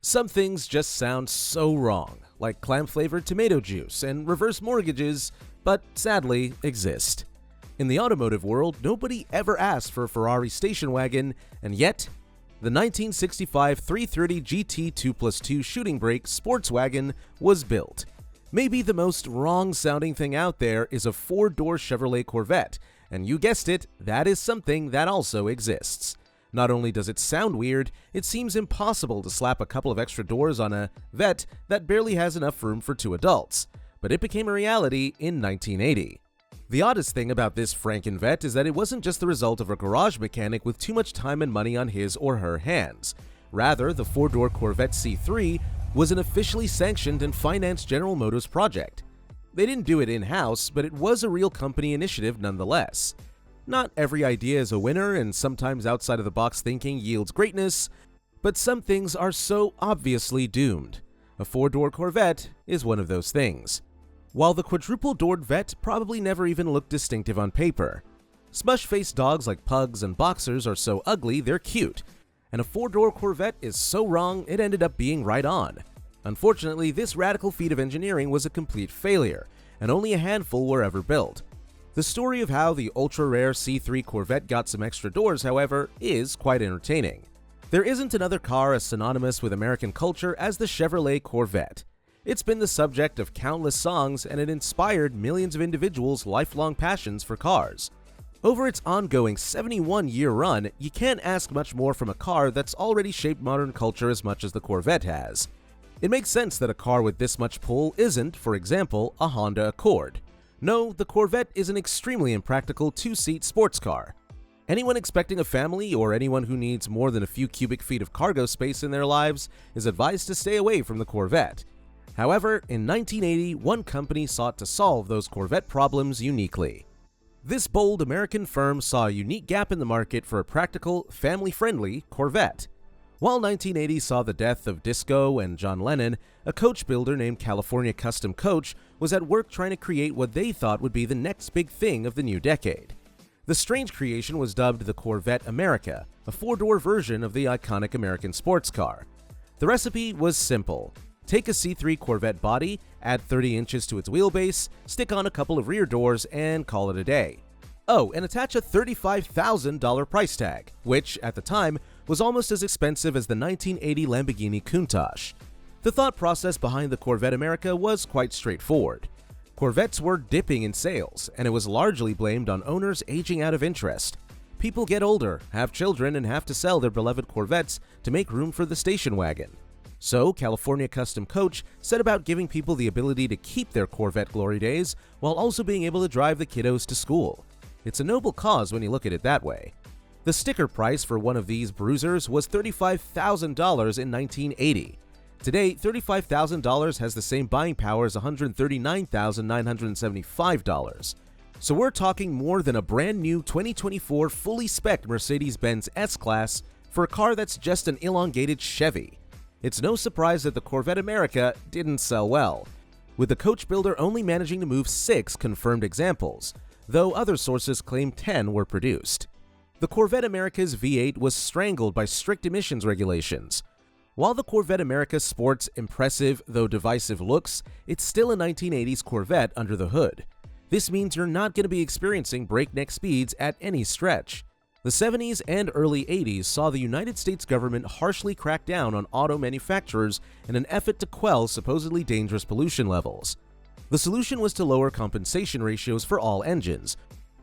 Some things just sound so wrong, like clam-flavored tomato juice and reverse mortgages, but sadly exist. In the automotive world, nobody ever asked for a Ferrari station wagon, and yet, the 1965 330 GT 2+2 shooting brake sports wagon was built. Maybe the most wrong-sounding thing out there is a four-door Chevrolet Corvette, and you guessed it, that is something that also exists. Not only does it sound weird, it seems impossible to slap a couple of extra doors on a Vette that barely has enough room for two adults, but it became a reality in 1980. The oddest thing about this Franken-Vette is that it wasn't just the result of a garage mechanic with too much time and money on his or her hands. Rather, the four-door Corvette C3 was an officially sanctioned and financed General Motors project. They didn't do it in-house, but it was a real company initiative nonetheless. Not every idea is a winner, and sometimes outside-of-the-box thinking yields greatness, but some things are so obviously doomed. A four-door Corvette is one of those things. While the quadruple-doored Vette probably never even looked distinctive on paper. Smush-faced dogs like pugs and boxers are so ugly they're cute, and a four-door Corvette is so wrong it ended up being right on. Unfortunately, this radical feat of engineering was a complete failure, and only a handful were ever built. The story of how the ultra-rare C3 Corvette got some extra doors, however, is quite entertaining. There isn't another car as synonymous with American culture as the Chevrolet Corvette. It's been the subject of countless songs, and it inspired millions of individuals' lifelong passions for cars. Over its ongoing 71-year run, you can't ask much more from a car that's already shaped modern culture as much as the Corvette has. It makes sense that a car with this much pull isn't, for example, a Honda Accord. No, the Corvette is an extremely impractical two-seat sports car. Anyone expecting a family or anyone who needs more than a few cubic feet of cargo space in their lives is advised to stay away from the Corvette. However, in 1980, one company sought to solve those Corvette problems uniquely. This bold American firm saw a unique gap in the market for a practical, family-friendly Corvette. While 1980 saw the death of Disco and John Lennon, a coach builder named California Custom Coach was at work trying to create what they thought would be the next big thing of the new decade. The strange creation was dubbed the Corvette America, a four-door version of the iconic American sports car. The recipe was simple. Take a C3 Corvette body, add 30 inches to its wheelbase, stick on a couple of rear doors, and call it a day. Oh, and attach a $35,000 price tag, which, at the time, was almost as expensive as the 1980 Lamborghini Countach. The thought process behind the Corvette America was quite straightforward. Corvettes were dipping in sales, and it was largely blamed on owners aging out of interest. People get older, have children, and have to sell their beloved Corvettes to make room for the station wagon. So, California Custom Coach set about giving people the ability to keep their Corvette glory days while also being able to drive the kiddos to school. It's a noble cause when you look at it that way. The sticker price for one of these bruisers was $35,000 in 1980. Today, $35,000 has the same buying power as $139,975. So we're talking more than a brand new 2024 fully spec'd Mercedes-Benz S-Class for a car that's just an elongated Chevy. It's no surprise that the Corvette America didn't sell well, with the coach builder only managing to move 6 confirmed examples, though other sources claim 10 were produced. The Corvette America's V8 was strangled by strict emissions regulations. While the Corvette America sports impressive though divisive looks, it's still a 1980s Corvette under the hood. This means you're not going to be experiencing breakneck speeds at any stretch. The 70s and early 80s saw the United States government harshly crack down on auto manufacturers in an effort to quell supposedly dangerous pollution levels. The solution was to lower compensation ratios for all engines,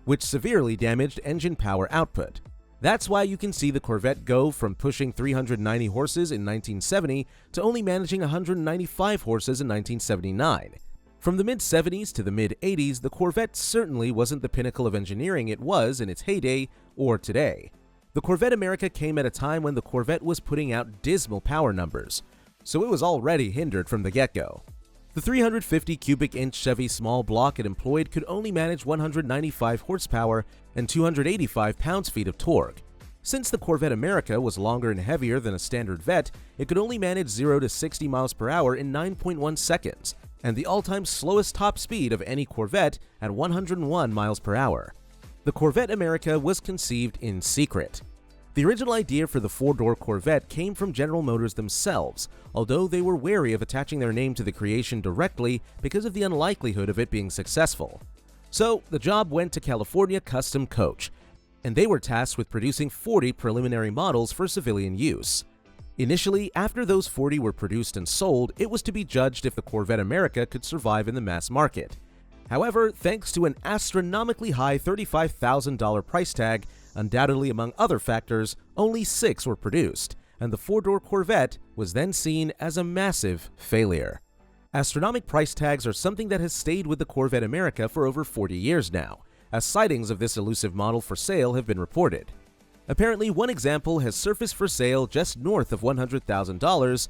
which severely damaged engine power output. That's why you can see the Corvette go from pushing 390 horses in 1970 to only managing 195 horses in 1979. From the mid-70s to the mid-80s, the Corvette certainly wasn't the pinnacle of engineering it was in its heyday or today. The Corvette America came at a time when the Corvette was putting out dismal power numbers, so it was already hindered from the get-go. The 350 cubic inch Chevy small block it employed could only manage 195 horsepower and 285 pounds-feet of torque. Since the Corvette America was longer and heavier than a standard Vette, it could only manage 0 to 60 miles per hour in 9.1 seconds, and the all-time slowest top speed of any Corvette at 101 miles per hour. The Corvette America was conceived in secret. The original idea for the four-door Corvette came from General Motors themselves, although they were wary of attaching their name to the creation directly because of the unlikelihood of it being successful. So the job went to California Custom Coach, and they were tasked with producing 40 preliminary models for civilian use. Initially, after those 40 were produced and sold, it was to be judged if the Corvette America could survive in the mass market. However, thanks to an astronomically high $35,000 price tag, undoubtedly among other factors, only 6 were produced, and the four-door Corvette was then seen as a massive failure. Astronomical price tags are something that has stayed with the Corvette America for over 40 years now, as sightings of this elusive model for sale have been reported. Apparently, one example has surfaced for sale just north of $100,000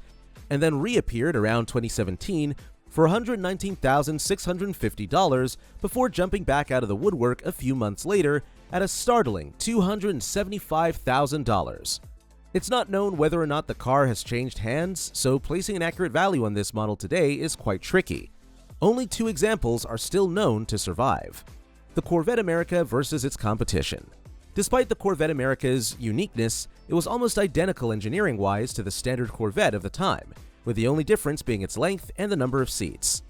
and then reappeared around 2017 for $119,650 before jumping back out of the woodwork a few months later at a startling $275,000. It's not known whether or not the car has changed hands, so placing an accurate value on this model today is quite tricky. Only 2 examples are still known to survive. The Corvette America versus its competition. Despite the Corvette America's uniqueness, it was almost identical engineering-wise to the standard Corvette of the time, with the only difference being its length and the number of seats.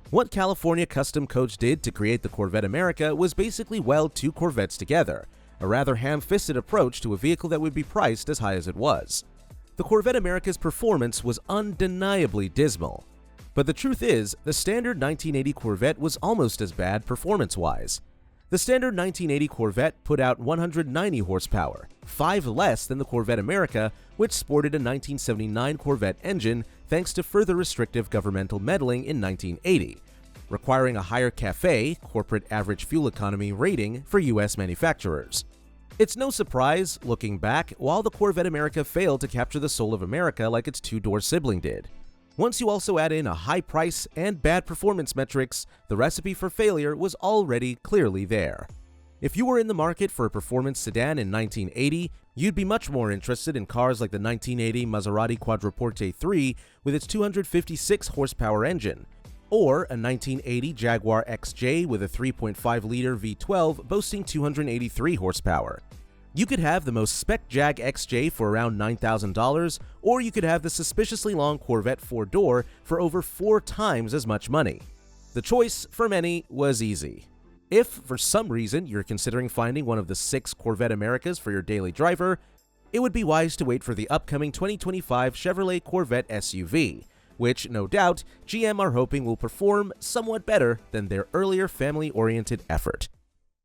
What California Custom Coach did to create the Corvette America was basically weld 2 Corvettes together, a rather ham-fisted approach to a vehicle that would be priced as high as it was. The Corvette America's performance was undeniably dismal. But the truth is, the standard 1980 Corvette was almost as bad performance-wise. The standard 1980 Corvette put out 190 horsepower, 5 less than the Corvette America, which sported a 1979 Corvette engine thanks to further restrictive governmental meddling in 1980, requiring a higher CAFE, corporate average fuel economy rating, for US manufacturers. It's no surprise, looking back, while the Corvette America failed to capture the soul of America like its two-door sibling did. Once you also add in a high price and bad performance metrics, the recipe for failure was already clearly there. If you were in the market for a performance sedan in 1980, you'd be much more interested in cars like the 1980 Maserati Quattroporte 3 with its 256 horsepower engine, or a 1980 Jaguar XJ with a 3.5-liter V12 boasting 283 horsepower. You could have the most spec Jag XJ for around $9,000, or you could have the suspiciously long Corvette 4-door for over 4 times as much money. The choice, for many, was easy. If, for some reason, you're considering finding one of the 6 Corvette Americas for your daily driver, it would be wise to wait for the upcoming 2025 Chevrolet Corvette SUV, which, no doubt, GM are hoping will perform somewhat better than their earlier family-oriented effort.